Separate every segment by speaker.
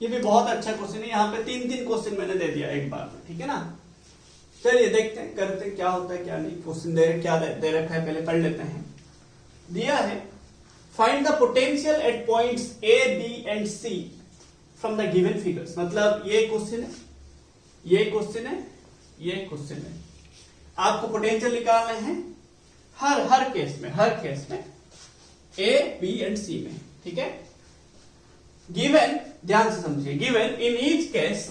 Speaker 1: ये भी बहुत अच्छा क्वेश्चन है, यहाँ पे 3 क्वेश्चन मैंने दे दिया एक बार में, ठीक है ना। चलिए देखते हैं, करते हैं क्या होता है क्या नहीं। क्वेश्चन क्या दे रखा है पहले पढ़ लेते हैं। दिया है find the potential at points A B and C from the given figures. मतलब ये क्वेश्चन है, ये क्वेश्चन है, ये क्वेश्चन है, आपको पोटेंशियल निकालने हैं हर केस में ए बी एंड सी में, ठीक है। गिवन, ध्यान से समझिए, given in each case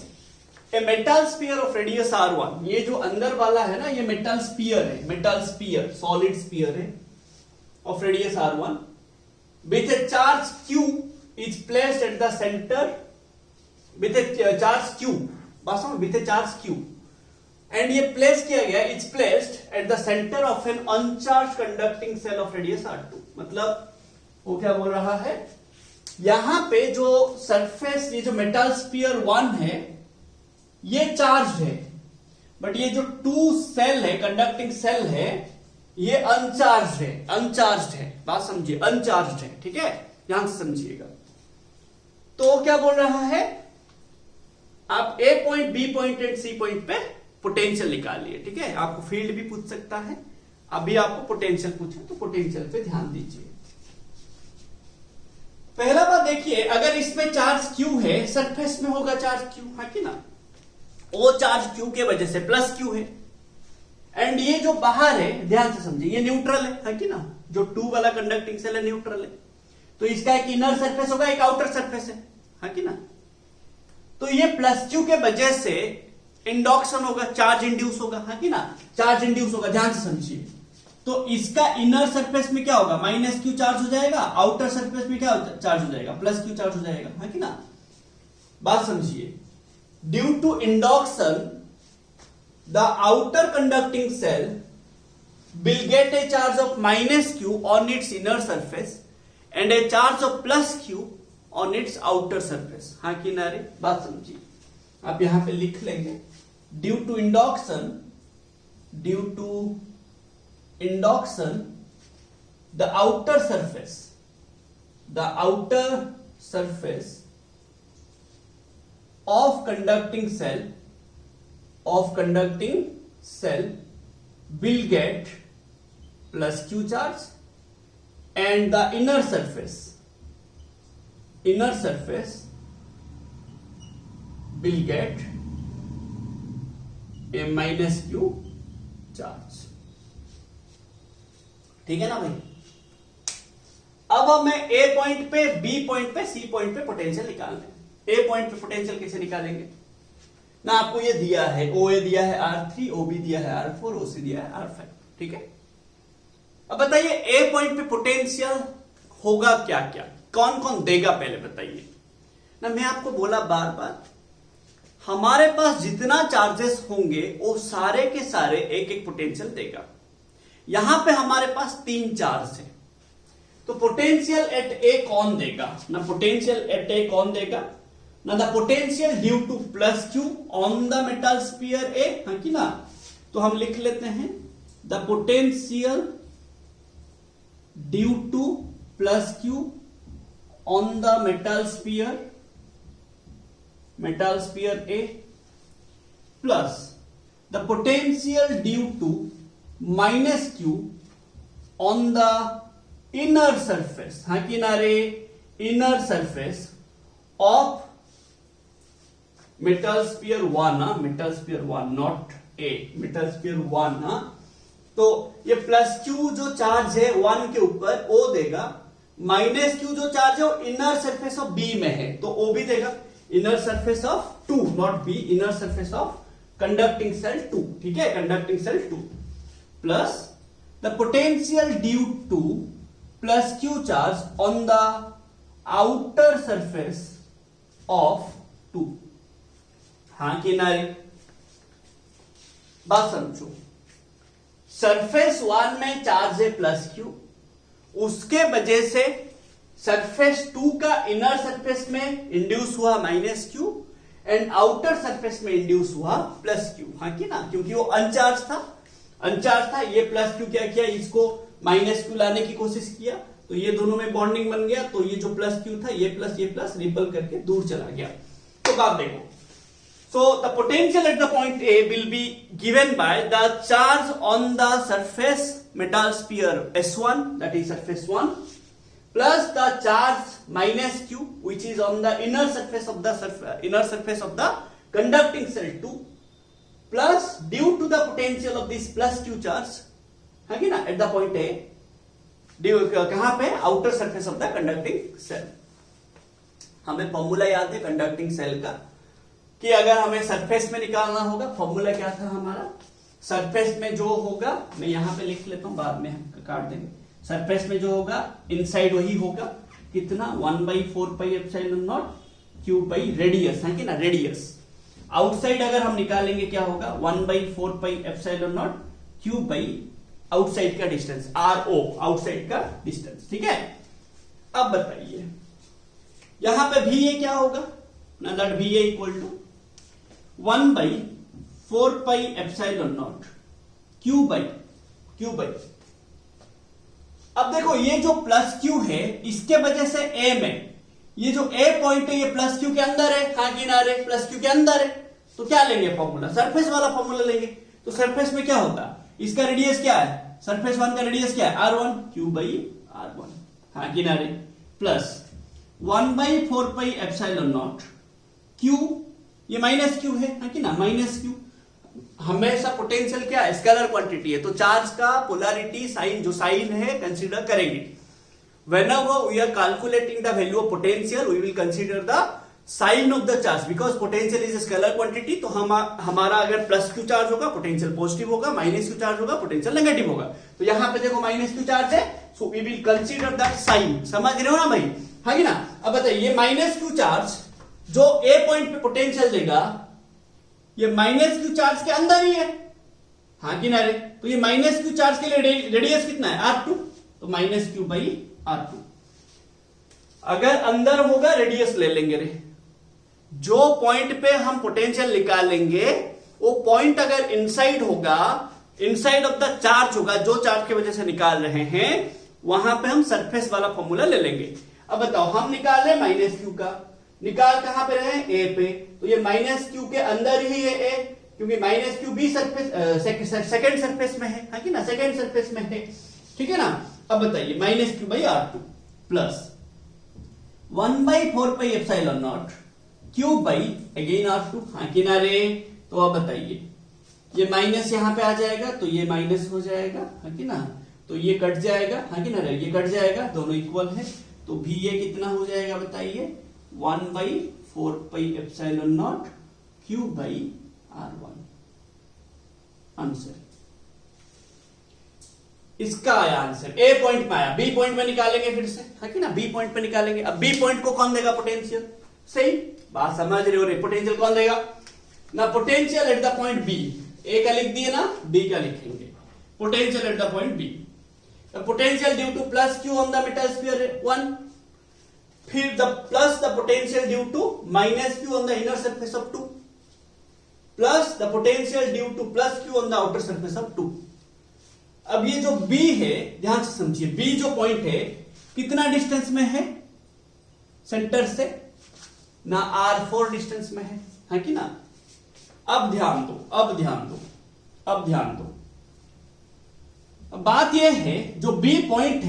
Speaker 1: a metal sphere of radius r1। ये जो अंदर वाला है ना, ये मेटल स्फीयर है, मेटल स्फीयर, सॉलिड स्फीयर है of radius r1 with a charge q is placed at the centre with a charge q, बस with a charge q, and ये प्लेस किया गया, is placed at the centre of an uncharged conducting shell of radius r2। मतलब वो क्या बोल रहा है, यहां पे जो सरफेस, ये जो मेटल स्फीयर 1 है ये चार्ज है, बट ये जो 2 सेल है, कंडक्टिंग सेल है, ये अनचार्ज है, बात समझिए, अनचार्ज है, ठीक है, ध्यान से समझिएगा। तो क्या बोल रहा है, आप A point, B point and C point पे पोटेंशियल निकालिए, ठीक है। आपको फील्ड भी पूछ सकता है, अभी आपको पोटेंशियल पूछे तो पोटेंशियल पे ध्यान दीजिए। पहला बात देखिए, अगर इसमें चार्ज Q है, सरफेस में होगा चार्ज Q, है कि ना, वो चार्ज Q के वजह से प्लस Q है, एंड ये जो बाहर है, ध्यान से समझिए, ये न्यूट्रल है कि ना, जो 2 वाला कंडक्टिंग सेल है न्यूट्रल है, तो इसका एक इनर सरफेस होगा, एक आउटर सरफेस है कि ना। तो ये प्लस Q के वजह से इंडक्शन होगा, चार्ज इंड्यूस होगा, है कि ना, चार्ज इंड्यूस होगा, ध्यान से समझिए। तो इसका इनर सरफेस में क्या होगा, माइनस Q चार्ज हो जाएगा, आउटर सरफेस में क्या चार्ज हो जाएगा, प्लस Q चार्ज हो जाएगा, है कि ना। बात समझिए, due to induction the outer conducting shell will get a charge of minus Q on its inner surface and a charge of plus Q on its outer surface, हाँ कि ना रे, बात समझिए। आप यहां पे लिख लेंगे, due to induction the outer surface of conducting cell will get plus Q charge, and the inner surface will get a minus Q charge, ठीक है ना भाई। अब हमें ए पॉइंट पे, बी पॉइंट पे, सी पॉइंट पे पोटेंशियल निकालना है। ए पॉइंट पे पोटेंशियल कैसे निकालेंगे ना, आपको ये दिया है, OA दिया है R3, OB दिया है R4, OC दिया है R5, ठीक है। अब बताइए ए पॉइंट पे पोटेंशियल होगा क्या क्या, कौन कौन देगा, पहले बताइए ना। मैं आपको बोला बार बार, हमारे पास जितना चार्जेस होंगे वो सारे के सारे एक एक पोटेंशियल देगा। यहां पे हमारे पास 3 चार्ज है, तो पोटेंशियल एट ए कौन देगा ना, पोटेंशियल एट ए कौन देगा ना, the potential due to plus Q on the metal sphere A, है कि ना। तो हम लिख लेते हैं the potential due to plus Q on the metal sphere A plus the potential due to minus Q on the inner surface, हाँ कि ना रे, inner surface of metal sphere 1, metal sphere 1 not A, metal sphere 1, तो ये plus Q जो charge है 1 के ऊपर वो देगा, माइनस Q जो चार्ज है वो इनर सरफेस ऑफ B में है, तो वो भी देगा, inner surface of 2 not B, inner surface of conducting shell 2, ठीक है, conducting shell 2 plus the potential due to plus Q charge on the outer surface of 2, हाँ कि ना रे, बात समझो। सरफेस 1 में चार्ज है प्लस Q, उसके वजह से सरफेस 2 का इनर सरफेस में इंड्यूस हुआ minus Q and outer surface में इंड्यूस हुआ प्लस Q, हाँ कि ना, क्योंकि वो अनचार्ज था, ये प्लस Q क्या किया, इसको माइनस Q लाने की कोशिश किया, तो ये दोनों में बॉन्डिंग बन गया, तो ये जो प्लस Q था, ये प्लस रिपल करके दूर चला गया। तो आप देखो, so the potential at the point A will be given by the charge on the surface metal sphere S1, that is surface 1, plus the charge minus Q, which is on the inner surface of the conducting cell 2, plus due to the potential of this plus Q charge, है कि ना, at the point A, कहां पे, outer surface of the conducting shell. हमें formula याद है conducting cell का, कि अगर हमें सरफेस में निकालना होगा, फॉर्मूला क्या था हमारा, सरफेस में जो होगा, मैं यहां पे लिख लेता हूं, बाद में हम काट देंगे, सरफेस में जो होगा इनसाइड वही होगा, कितना 1/4 pi epsilon naught Q by radius, है कि ना, रेडियस। आउटसाइड अगर हम निकालेंगे क्या होगा, 1/4 pi epsilon naught Q by outside का डिस्टेंस, RO, आउटसाइड का डिस्टेंस, ठीक है। अब बताइए यहां पे भी ये क्या होगा, दैट भी ये equal to 1/4 pi epsilon naught Q by, अब देखो ये जो प्लस क्यू है, इसके वजह से ए में, ये जो ए पॉइंट है ये प्लस क्यू के अंदर है, हाँ किनारे प्लस क्यू के अंदर है, तो क्या लेंगे फॉर्मूला, सरफेस वाला फॉर्मूला लेंगे। तो सरफेस में क्या होगा, इसका रेडियस क्या है, सरफेस 1 का रेडियस क्या है, R1, क्यू बाई R1, हाँ किनारे, plus 1/4 pi epsilon naught Q, ये माइनस क्यू है, कि ना, माइनस क्यू। हमेशा पोटेंशियल क्या है, स्केलर क्वांटिटी है, तो चार्ज का पोलैरिटी साइन, जो साइन है कंसीडर करेंगे। whenever we are calculating the value of potential we will consider the sign of the charge, because potential is a scalar quantity। तो हमारा अगर प्लस क्यू चार्ज होगा पोटेंशियल पॉजिटिव होगा, minus Q charge होगा potential negative होगा। तो यहां पे देखो माइनस क्यू चार्ज है, so we will consider that sign, समझ रहे हो ना भाई, हाँ कि ना। अब बताइए ये माइनस क्यू चार्ज जो ए पॉइंट पे पोटेंशियल देगा, ये माइनस क्यू चार्ज के अंदर ही है, हाँ कि ना रे। तो ये माइनस क्यू चार्ज के लिए रेडियस कितना है, R2, तो माइनस क्यू बाई R2। अगर अंदर होगा रेडियस ले लेंगे रे, जो पॉइंट पे हम पोटेंशियल निकालेंगे वो पॉइंट अगर इनसाइड होगा, इनसाइड ऑफ द चार्ज होगा, जो चार्ज की वजह से निकाल रहे हैं, वहां पे हम सरफेस वाला फॉर्मूला ले लेंगे। अब बताओ हम निकाल रहे माइनस क्यू का, निकाल कहां पे रहे, ए पे, तो ये माइनस क्यू के अंदर ही है ए, क्योंकि माइनस क्यू भी सरफेस सेकेंड सरफेस में है कि ना, सेकेंड सरफेस में है, ठीक है ना। अब बताइए minus Q by R2 plus 1/4 pi epsilon naught Q by again R2, हाँ किनारे। तो अब बताइए ये माइनस यहां पे आ जाएगा, तो ये माइनस हो जाएगा, हाँ कि ना, तो ये कट जाएगा, हाँ कि ना, ये कट जाएगा, दोनों इक्वल है, तो भी ये कितना हो जाएगा बताइए, 1/4 pi epsilon naught Q by R1, answer. इसका आया आंसर, ए पॉइंट में आया, बी पॉइंट में निकालेंगे फिर से, है कि ना, बी पॉइंट पे निकालेंगे। अब बी पॉइंट को कौन देगा पोटेंशियल, सही बात समझ रहे हो रे, पोटेंशियल कौन देगा ना, potential at the point B, A का लिख दिए ना, बी का लिखेंगे, potential at the point B. Potential due to plus Q on the metal sphere 1, फिर the plus the potential due to minus Q on the inner surface of 2, plus the potential due to plus Q on the outer surface of 2। अब ये जो B है, ध्यान से समझिए, B जो point है कितना डिस्टेंस में है सेंटर से ना, R4 डिस्टेंस में है कि ना। अब ध्यान दो, अब ध्यान दो, अब बात यह है जो B पॉइंट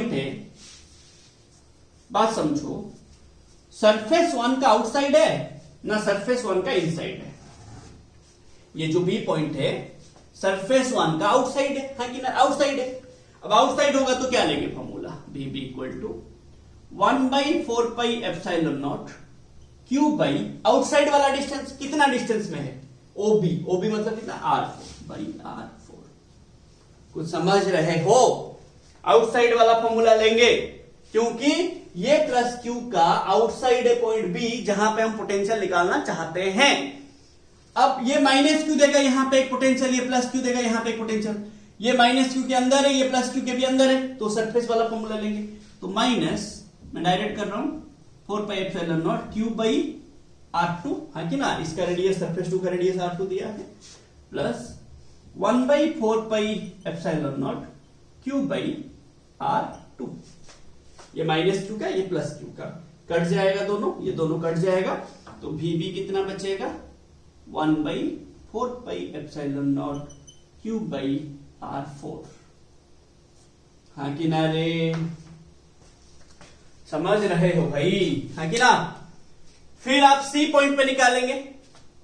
Speaker 1: है, बात समझो, सरफेस 1 का आउटसाइड है ना, सरफेस 1 का इनसाइड है। ये जो B पॉइंट है सरफेस 1 का आउटसाइड है, हाँ कि ना, आउटसाइड है। अब आउटसाइड होगा तो क्या लेंगे formula, B B equal to 1/4 pi epsilon naught Q by outside वाला डिस्टेंस, कितना डिस्टेंस में है, ओबी, ओबी मतलब कितना, R4 बाई R4। कुछ समझ रहे हो, आउटसाइड वाला फॉर्मूला लेंगे, क्योंकि ये प्लस क्यू का आउटसाइड है पॉइंट बी, जहां पे हम पोटेंशियल निकालना चाहते हैं। अब ये माइनस क्यू देगा यहां पे एक पोटेंशियल, ये प्लस क्यू देगा यहां पे एक पोटेंशियल, ये माइनस क्यू के अंदर है, ये प्लस क्यू के भी अंदर है, तो सरफेस वाला फॉर्मूला लेंगे। तो माइनस, मैं डायरेक्ट कर रहा हूं, 4 पाई epsilon naught Q by R2, हाँ कि ना, इसका रेडियस सरफेस 2 का रेडियस R2 दिया है, plus 1/4 pi epsilon naught Q by R2, ये माइनस क्यू का, ये प्लस क्यू का, कट जाएगा दोनों, ये दोनों कट जाएगा, तो VB कितना बचेगा 1/4πε0 Q/R4। हाँ कि ना रे, समझ रहे हो भाई, हाँ कि ना। फिर आप C पॉइंट पे निकालेंगे,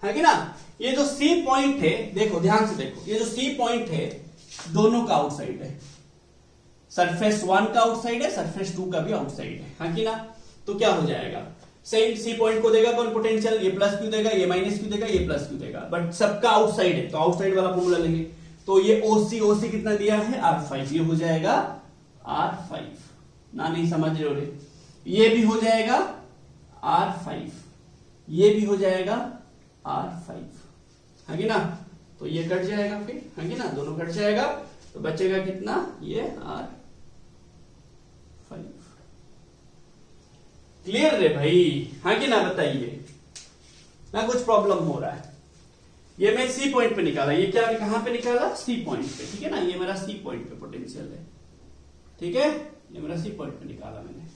Speaker 1: हाँ कि ना। ये जो C पॉइंट है, देखो ध्यान से देखो, ये जो C पॉइंट है दोनों का आउटसाइड है, सरफेस 1 का आउटसाइड है, सरफेस 2 का भी आउटसाइड है, हाँ कि ना। तो क्या हो जाएगा, सेम C पॉइंट को देगा कौन पोटेंशियल, ये प्लस क्यू देगा, ये माइनस क्यू देगा, ये प्लस क्यू देगा, बट सबका आउटसाइड है तो आउटसाइड वाला फॉर्मूला लेंगे। तो ये OC कितना दिया है R5, ये हो जाएगा R5 ना, नहीं समझ रहे हो रे। ये भी हो जाएगा R5, ये भी हो जाएगा R5, है कि ना। तो ये कट जाएगा फिर, है कि ना, दोनों कट जाएगा, तो बचेगा कितना, ये R5। क्लियर रे भाई, हाँ कि ना, बताइए ना, कुछ प्रॉब्लम हो रहा है। ये मैं C पॉइंट पे निकाला, ये क्या कहां पे निकाला, C पॉइंट पे, ठीक है ना। ये मेरा C पॉइंट पे पोटेंशियल है, ठीक है, ये मेरा C पॉइंट पे निकाला मैंने।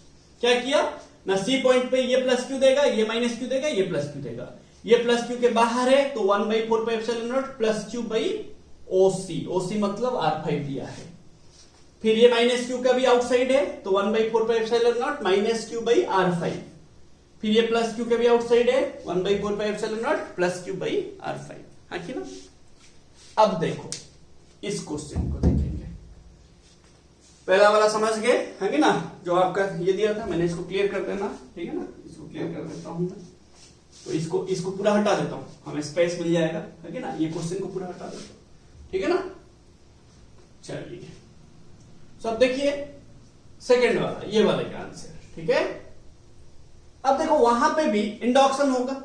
Speaker 1: क्या किया ना, C पॉइंट पे ये प्लस क्यू देगा, ये माइनस क्यू देगा, ये प्लस क्यू देगा, ये प्लस क्यू के बाहर है तो 1/4πε0 प्लस क्यू बाई OC मतलब R5 दिया है। फिर ये माइनस क्यू का भी आउटसाइड है तो 1/4πε0 माइनस क्यू बाई R5। फिर ये प्लस क्यू का भी आउटसाइड है 1/4πε0 प्लस क्यू बाई R5, हाँ कि ना। अब देखो इस क्वेश्चन को देखेंगे, पहला वाला समझ गए, है कि ना, जो आपका ये दिया था, मैंने इसको क्लियर कर देना, ठीक है ना, इसको क्लियर कर देता हूं मैं। तो इसको पूरा हटा देता हूं, हमें स्पेस मिल जाएगा, है कि ना। ये क्वेश्चन को पूरा हटा देता हूं, ठीक है ना। चलिए सब देखिए, सेकंड वाला, ये वाले का आंसर, ठीक है। अब देखो वहां पे भी इंडक्शन होगा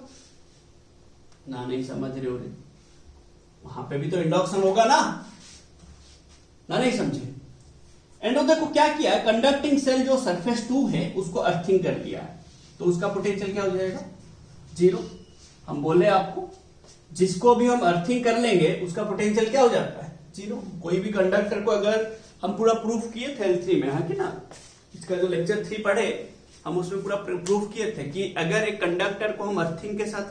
Speaker 1: ना, नहीं समझ रहे हो रे, वहां पे भी तो इंडक्शन होगा ना, नहीं समझे। एंड देखो क्या किया है, कंडक्टिंग सेल जो सरफेस 2 है उसको अर्थिंग कर दिया है, तो उसका पोटेंशियल क्या हो जाएगा 0। हम बोले आपको, जिसको भी हम अर्थिंग कर लेंगे उसका पोटेंशियल क्या हो जाता है 0। कोई भी कंडक्टर को अगर हम पूरा प्रूफ किए थे L3 में, हाँ कि ना, इसका जो लेक्चर 3 पढ़े हम उसमें पूरा प्रूफ किए थे कि अगर एक कंडक्टर को हम अर्थिंग के साथ,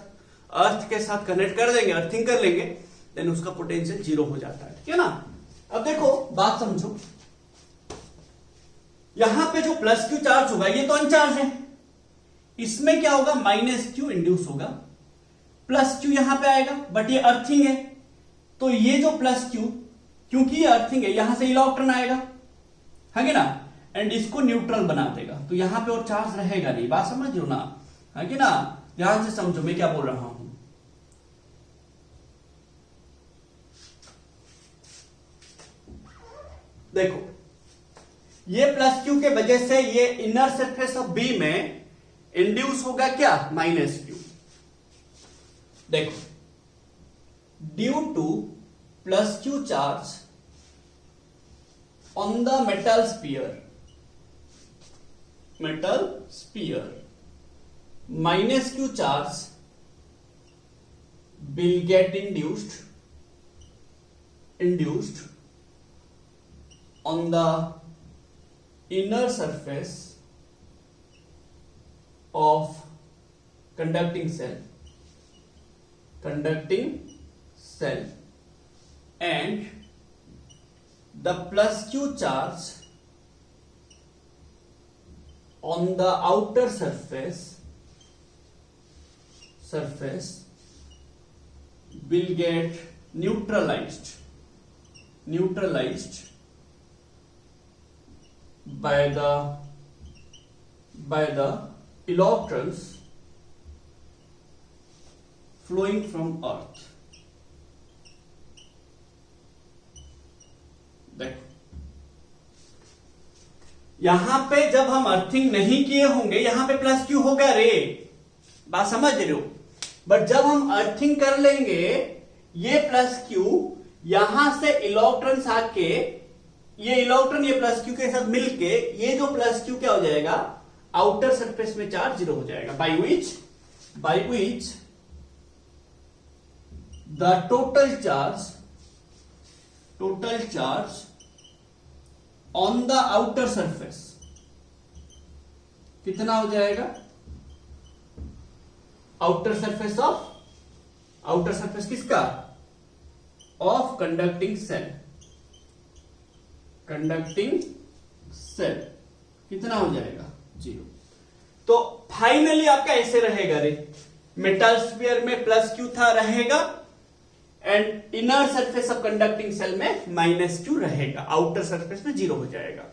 Speaker 1: अर्थ के साथ कनेक्ट कर देंगे, अर्थिंग कर लेंगे, देन उसका पोटेंशियल 0 हो जाता है, ठीक है ना। अब देखो बात समझो, यहां पे जो प्लस क्यू चार्ज होगा ये तो अनचार्ज है, इसमें क्या होगा माइनस क्यू इंड्यूस होगा, प्लस क्यू यहां पे आएगा, बट ये अर्थिंग है तो ये जो प्लस क्यू, क्योंकि ये अर्थिंग है, यहां से इलेक्ट्रॉन आएगा, है कि ना, एंड इसको न्यूट्रल बना देगा, तो यहां पे और चार्ज रहेगा नहीं। बात समझ लो ना, है कि ना, ध्यान से समझो मैं क्या बोल रहा हूं। देखो ये प्लस क्यू के वजह से ये इनर सरफेस ऑफ बी में इंड्यूस होगा क्या माइनस क्यू। देखो due to plus Q charge on the metal sphere minus q charge will get induced on the inner surface of conducting cell and the plus q charge on the outer surface will get neutralized by the electrons flowing from earth। देखो यहां पे जब हम earthing नहीं किए होंगे यहां पे प्लस क्यू होगा रे, बात समझ रहे हो, बट जब हम अर्थिंग कर लेंगे ये प्लस क्यू यहां से इलेक्ट्रॉन्स आके, ये इलेक्ट्रॉन ये प्लस क्यू के साथ मिलके ये जो प्लस क्यू क्या हो जाएगा आउटर सरफेस में चार्ज 0 हो जाएगा, by which the total charge on the outer surface कितना हो जाएगा आउटर सरफेस किसका? ऑफ कंडक्टिंग सेल कितना हो जाएगा? 0। तो फाइनली आपका ऐसे रहेगा रे, मेटल स्फीयर में +q था रहेगा and inner surface of conducting shell में -q रहेगा, आउटर सरफेस में 0 हो जाएगा।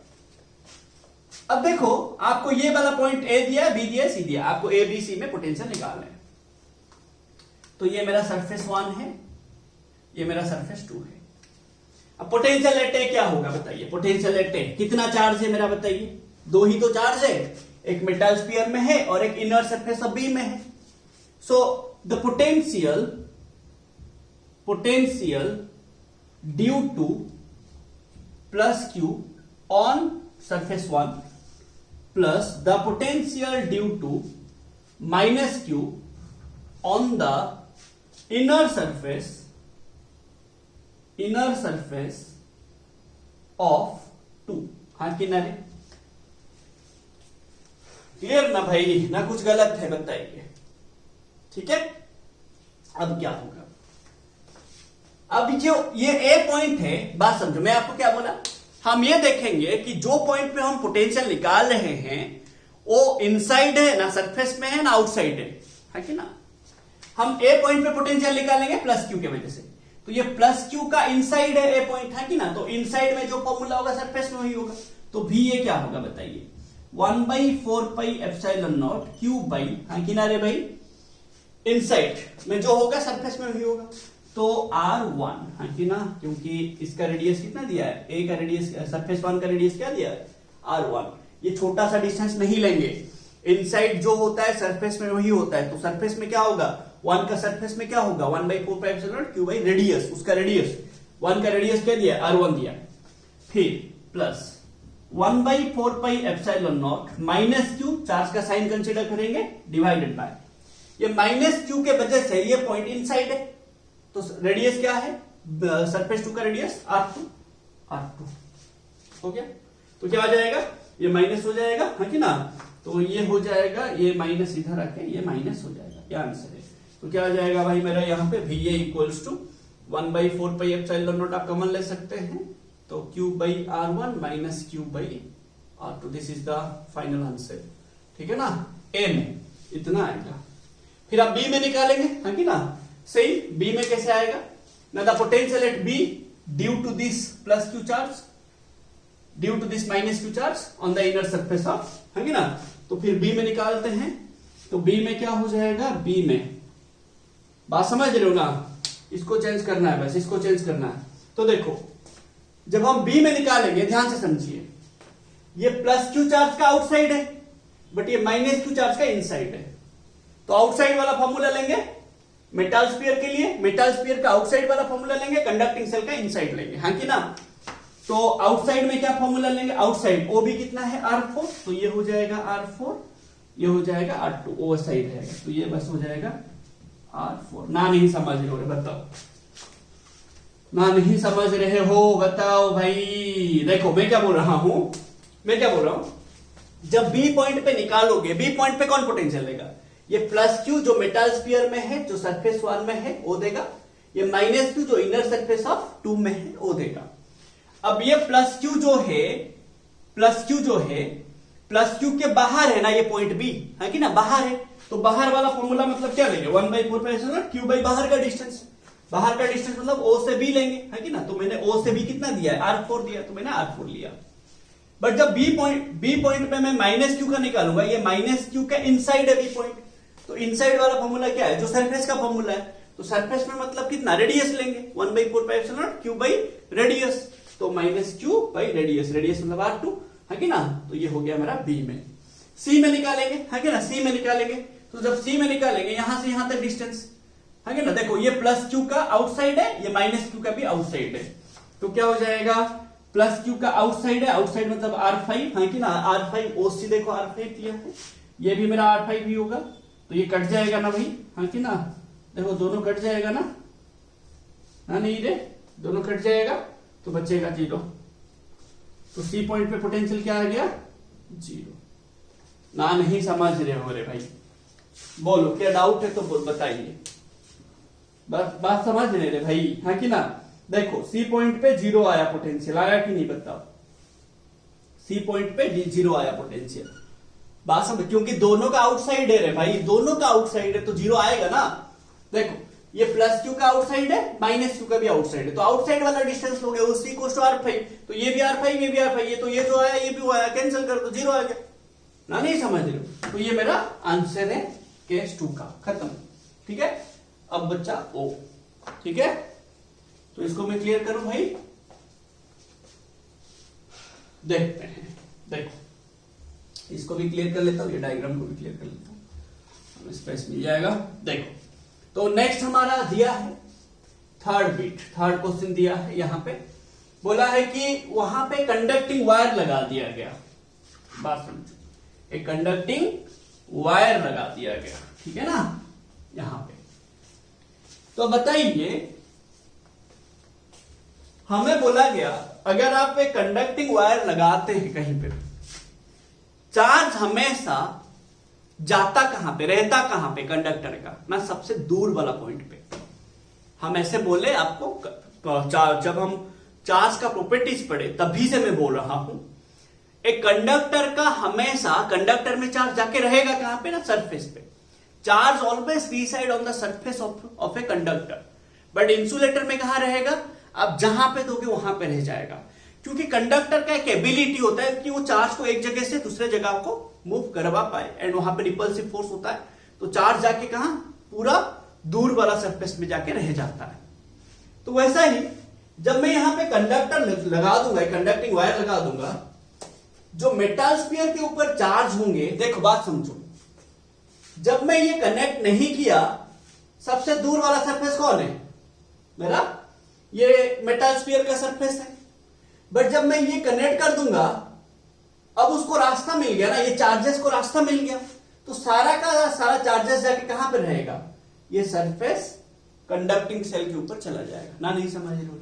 Speaker 1: अब देखो आपको ये वाला पॉइंट ए दिया, बी दिया, सी दिया, आपको ए बी सी में पोटेंशियल निकालना है। तो ये मेरा सरफेस 1 है, ये मेरा सरफेस 2 है। अब पोटेंशियल एट ए क्या होगा बताइए? पोटेंशियल एट ए कितना चार्ज है मेरा बताइए? 2 ही तो चार्ज है, एक मेटल स्फीयर में है और एक इनर सरफेस ऑफ बी में है। So the potential due to +q on surface 1 plus the potential due to -q on the inner surface of 2। हाँ किनारे क्लियर ना भाई? ना कुछ गलत है बताइए, ठीक है। अब क्या होगा? अब जो ये ए पॉइंट है, बात समझो, मैं आपको क्या बोला, हम ये देखेंगे कि जो पॉइंट पे हम पोटेंशियल निकाल रहे हैं वो इनसाइड है ना, सरफेस में है ना, आउटसाइड है कि ना। हम ए पॉइंट पे पोटेंशियल निकालेंगे +q की वजह से, तो ये +q का इनसाइड है ए पॉइंट, है कि ना। तो इनसाइड में जो फॉर्मूला होगा सरफेस में वही होगा। तो भी ये क्या होगा बताइए? 1/4πε0 q बाई, हाँ किनारे भाई, इनसाइड में जो होगा सरफेस में वही होगा। तो R1, हाँ कि ना, क्योंकि इसका रेडियस कितना दिया है? ए का रेडियस, सरफेस 1 का रेडियस क्या दिया है? R1। ये छोटा सा डिस्टेंस नहीं लेंगे, इनसाइड जो होता है सरफेस में वही होता है। तो सरफेस में क्या होगा? 1 का सरफेस में क्या होगा? 1/4πε0 q बाई रेडियस, उसका रेडियस 1 का रेडियस क्या दिया? R1 दिया। फिर प्लस 1/4πε0 -q, चार्ज का साइन कंसीडर करेंगे, डिवाइडेड बाय ये -q के वजह से ये पॉइंट इनसाइड है, तो रेडियस क्या है? सरफेस 2 का रेडियस R2 हो गया। तो क्या आ जाएगा? ये माइनस हो जाएगा, है कि ना। तो ये हो जाएगा, ये माइनस इधर आके ये माइनस हो जाएगा, ये आंसर है। तो क्या आ जाएगा भाई मेरा यहाँ पे? VA इक्वल्स टू 1/4πε0 आप कॉमन ले सकते हैं, तो q/R1 - q/R2, this is the final answer, ठीक है ना। ए में इतना आएगा। फिर आप बी में निकालेंगे, है कि ना। सही, बी में कैसे आएगा ना? The potential at B due to this +q charge, due to this -q charge on the inner surface of, है कि ना। तो फिर बी में निकालते हैं, तो बी में क्या हो जाएगा? बी में, बात समझ रहे हो ना, इसको चेंज करना है, बस इसको चेंज करना है। तो देखो जब हम बी में निकालेंगे, ध्यान से समझिए, ये +q चार्ज का आउटसाइड है बट ये -q चार्ज का इनसाइड है। तो आउटसाइड वाला फॉर्मूला लेंगे मेटल स्फीयर के लिए, मेटल स्फीयर का आउटसाइड वाला फॉर्मूला लेंगे, कंडक्टिंग सेल का इनसाइड लेंगे, हाँ कि ना। तो आउटसाइड में क्या फॉर्मूला लेंगे? आउटसाइड OB कितना है? R4, तो ये हो जाएगा R4, ये हो जाएगा R2, ओवर साइड रहेगा, तो ये बस हो जाएगा R4। ना नहीं समझ रहे हो? बताओ, ना नहीं समझ रहे हो? बताओ भाई। देखो मैं क्या बोल रहा हूं, जब बी पॉइंट पे निकालोगे, बी पॉइंट पे कौन पोटेंशियल लेगा? ये +q जो मेटल स्फीयर में है, जो सरफेस 1 में है, वो देगा। ये -q जो इनर सरफेस ऑफ 2 में है, वो देगा। अब ये +q जो है, +q के बाहर है ना ये पॉइंट बी, है कि ना, बाहर है। तो बाहर वाला फॉर्मूला मतलब क्या लेंगे? 1/4πε0 q बाई बाहर का डिस्टेंस, बाहर का डिस्टेंस मतलब O से B लेंगे, है कि ना। तो मैंने O से B कितना दिया है? R4 दिया, तो मैंने R4 लिया। बट जब बी पॉइंट पे मैं -q का निकालूंगा, ये -q का इनसाइड है बी पॉइंट, तो इनसाइड वाला फॉर्मूला क्या है? जो सरफेस का फॉर्मूला है। तो सरफेस में मतलब कितना? रेडियस लेंगे, 1/4πε0 q बाई रेडियस, तो -q बाई रेडियस, रेडियस मतलब R2, है कि ना। तो ये हो गया मेरा बी में। सी में निकालेंगे, है कि ना, सी में निकालेंगे। तो जब सी में निकालेंगे, यहां से यहां तक डिस्टेंस, है कि ना। देखो ये +q का आउटसाइड है, ये -q का भी आउटसाइड है, तो क्या हो जाएगा? +q का आउटसाइड है, आउटसाइड मतलब R5, है कि ना। R5 OC देखो R5 दिया है, ये भी मेरा R5 ही होगा, तो ये कट जाएगा ना भाई, हाँ कि ना। देखो दोनों कट जाएगा ना, ना नहीं रे, दोनों कट जाएगा, तो बचेगा 0। तो सी पॉइंट पे पोटेंशियल क्या आ गया? 0। ना नहीं समझ रहे हो रे भाई? बोलो क्या डाउट है तो बताइए, बस बात समझ नहीं रहे भाई, हाँ कि ना। देखो सी पॉइंट पे 0 आया पोटेंशियल, आया कि नहीं बताओ, सी पॉइंट पे 0 आया पोटेंशियल, बात समझ, क्योंकि दोनों का आउटसाइड है रे भाई, दोनों का आउटसाइड है तो 0 आएगा ना। देखो ये प्लस क्यू का आउटसाइड है, माइनस क्यू का भी आउटसाइड है, तो आउटसाइड वाला डिस्टेंस लोगे उसी को R5, तो ये भी R5 ये भी R5, ये तो ये जो आया ये भी आया, कैंसिल कर दो 0 आ गया ना, नहीं समझ रहे हो। तो ये मेरा आंसर है केस 2 का, खत्म, ठीक है। अब बच्चा O, ठीक है, तो इसको मैं क्लियर करूं भाई, देखते हैं। देखो इसको भी क्लियर कर लेता हूं, ये डायग्राम को भी क्लियर कर लेता हूं, स्पेस मिल जाएगा। देखो तो नेक्स्ट हमारा दिया है थर्ड क्वेश्चन दिया है, यहां पे बोला है कि वहां पे कंडक्टिंग वायर लगा दिया गया, बात समझो, एक कंडक्टिंग वायर लगा दिया गया, ठीक है ना, यहां पे। तो बताइए, हमें बोला गया अगर आप एक कंडक्टिंग वायर लगाते हैं कहीं पे, चार्ज हमेशा जाता कहां पे, रहता कहां पे कंडक्टर का ना, सबसे दूर वाला पॉइंट पे। हम ऐसे बोले आपको, जब हम चार्ज का प्रॉपर्टीज पढ़े तभी से मैं बोल रहा हूं, एक कंडक्टर का हमेशा, कंडक्टर में चार्ज जाके रहेगा कहां पे ना, सरफेस पे। Charge always reside on the surface of a conductor, but insulator में कहां रहेगा, आप जहां पे दोगे वहां पे रह जाएगा, क्योंकि कंडक्टर का एक एबिलिटी होता है कि वो चार्ज को एक जगह से दूसरे जगह को मूव करवा पाए, एंड वहां पे रिपल्सिव फोर्स होता है, तो चार्ज जाके कहां, पूरा दूर वाला सरफेस में जाके रह जाता है। तो वैसा ही जब मैं यहां पे कंडक्टर लगा दूंगा, कंडक्टिंग वायर लगा दूंगा, जो मेटल स्फीयर के ऊपर चार्ज होंगे, देखो बात समझो, जब मैं ये कनेक्ट नहीं किया, सबसे दूर वाला सरफेस कौन है मेरा, ये मेटल स्फीयर का सरफेस है, बट जब मैं ये कनेक्ट कर दूंगा, अब उसको रास्ता मिल गया ना, ये चार्जेस को रास्ता मिल गया, तो सारा का सारा चार्जेस जाके कहां पे रहेगा, ये सरफेस कंडक्टिंग सेल के ऊपर चला जाएगा ना, नहीं समझ रहे हो।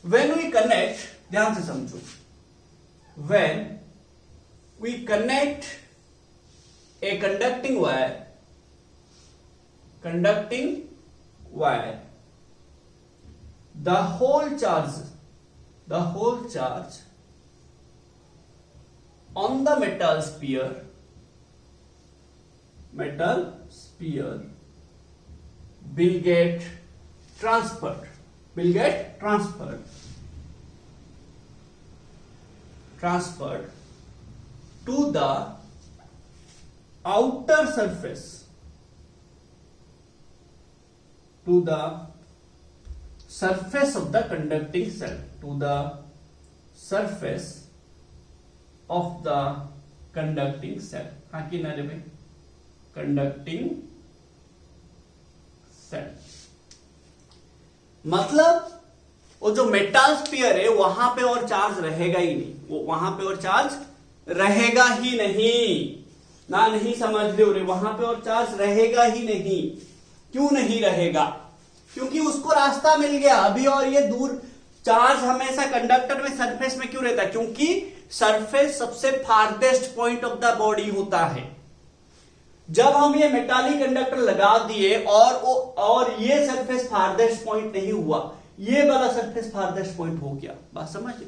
Speaker 1: व्हेन वी कनेक्ट, ध्यान से समझो, when we connect a conducting wire, the whole charge on the metal sphere will get transferred to the outer surface, to the surface of the conducting cell, to the surface of the conducting cell, हाँ कि ना रे भाई, conducting cell, मतलब वो जो metal sphere है वहां पे और चार्ज रहेगा ही नहीं, वो वहां पे और चार्ज रहेगा ही नहीं ना, नहीं समझ रहे हो रे, वहां पे और चार्ज रहेगा ही नहीं। क्यों नहीं रहेगा, क्योंकि उसको रास्ता मिल गया अभी, और ये दूर, चार्ज हमेशा कंडक्टर में सरफेस में क्यों रहता है, क्योंकि सरफेस सबसे farthest point of the body होता है। जब हम ये मेटालिक कंडक्टर लगा दिए और ये सरफेस फारदेस्ट पॉइंट नहीं हुआ, ये वाला सरफेस फारदेस्ट पॉइंट हो गया, बात समझ रहे,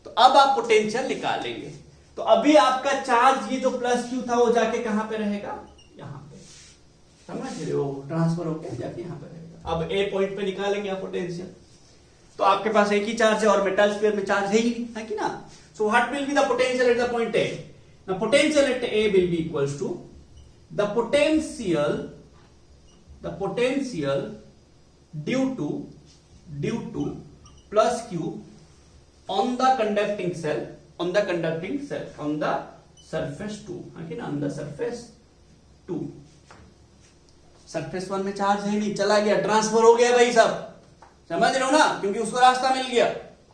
Speaker 1: तो अब आप पोटेंशियल निकालेंगे। तो अभी आपका चार्ज ये जो प्लस क्यू था वो जाके कहां पे रहेगा, यहां पे, समझ रहे हो, ट्रांसफर होकर जाके यहां पे रहेगा। अब ए पॉइंट पे निकालेंगे आप पोटेंशियल, तो आपके पास एक ही चार्ज है और मेटल स्फीयर में चार्ज है ही, है कि ना। So what will be the potential at the point A, the potential at A will be equals to the potential due to plus Q on the conducting cell on the surface 2, है कि ना, on the surface 2, surface 1 में charge है नहीं, चला गया, transfer हो गया भाई सब, समझ रहे हो ना, क्योंकि उसको रास्ता मिल गया,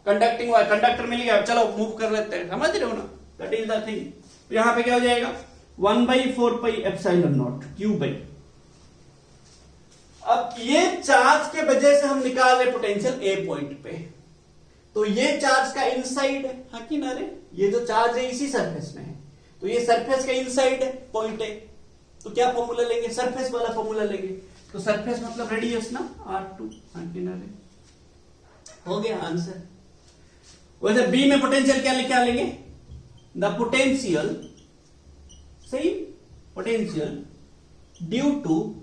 Speaker 1: कंडक्टर मिल गया, चलो मूव कर लेते हैं, समझ रहे हो ना, दैट इज द थिंग। तो यहां पे क्या हो जाएगा, 1/4πε0 क्यू बाई, अब ये चार्ज के वजह से हम निकाल रहे पोटेंशियल ए पॉइंट पे, तो ये चार्ज का इनसाइड है, हाँ कि ना रे, ये जो चार्ज है इसी सरफेस में है, तो ये सरफेस का इनसाइड है पॉइंट ए, तो क्या फॉर्मूला लेंगे, सरफेस वाला फॉर्मूला लेंगे। तो सरफेस मतलब रेडियस ना, R2। हो गया आंसर। वैसे बी में पोटेंशियल क्या लेंगे, द पोटेंशियल, सही, potential due to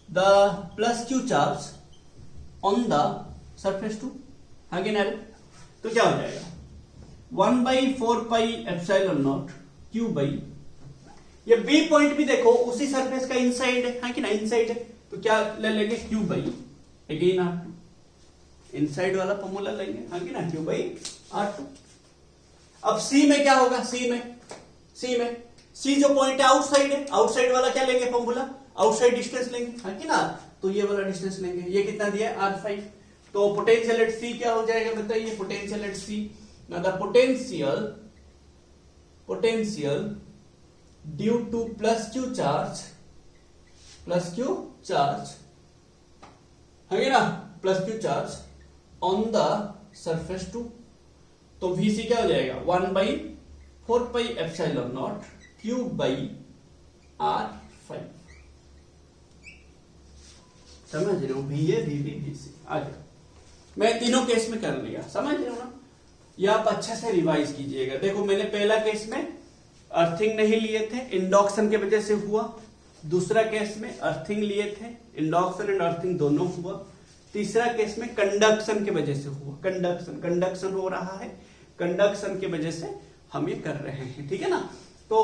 Speaker 1: the plus Q charge on the surface two, आगे ना। तो क्या हो जाएगा 1/4πε0 क्यू बाई, ये बी पॉइंट भी देखो उसी सरफेस का इनसाइड है कि ना, इनसाइड है, तो क्या ले लेंगे Q by again R2, inside वाला फॉर्मूला लेंगे, हाँ कि ना, क्यू बाई R2। अब सी में क्या होगा, सी जो पॉइंट है आउटसाइड है, आउटसाइड वाला क्या लेंगे फॉर्मूला, आउटसाइड डिस्टेंस लेंगे, हाँ कि ना, तो ये वाला डिस्टेंस लेंगे। ये कितना दिया है R5। तो पोटेंशियल एट सी क्या हो जाएगा बताइए, potential at C, the potential due to plus Q charge है ना, plus Q charge on the surface two, तो VC क्या हो जाएगा 1/4πε0 क्यू बाई R5। समझ रहे हो, VA VB VC। आगे मैं तीनों केस में कर लिया, समझ रहे हो ना, ये आप अच्छे से रिवाइज कीजिएगा। देखो मैंने पहला केस में अर्थिंग नहीं लिए थे, इंडक्शन के वजह से हुआ। दूसरा केस में अर्थिंग लिए थे, इंडक्शन एंड अर्थिंग दोनों हुआ। तीसरा केस में कंडक्शन के वजह से हुआ, कंडक्शन हो रहा है, कंडक्शन के वजह से हम ये कर रहे हैं, ठीक है ना। तो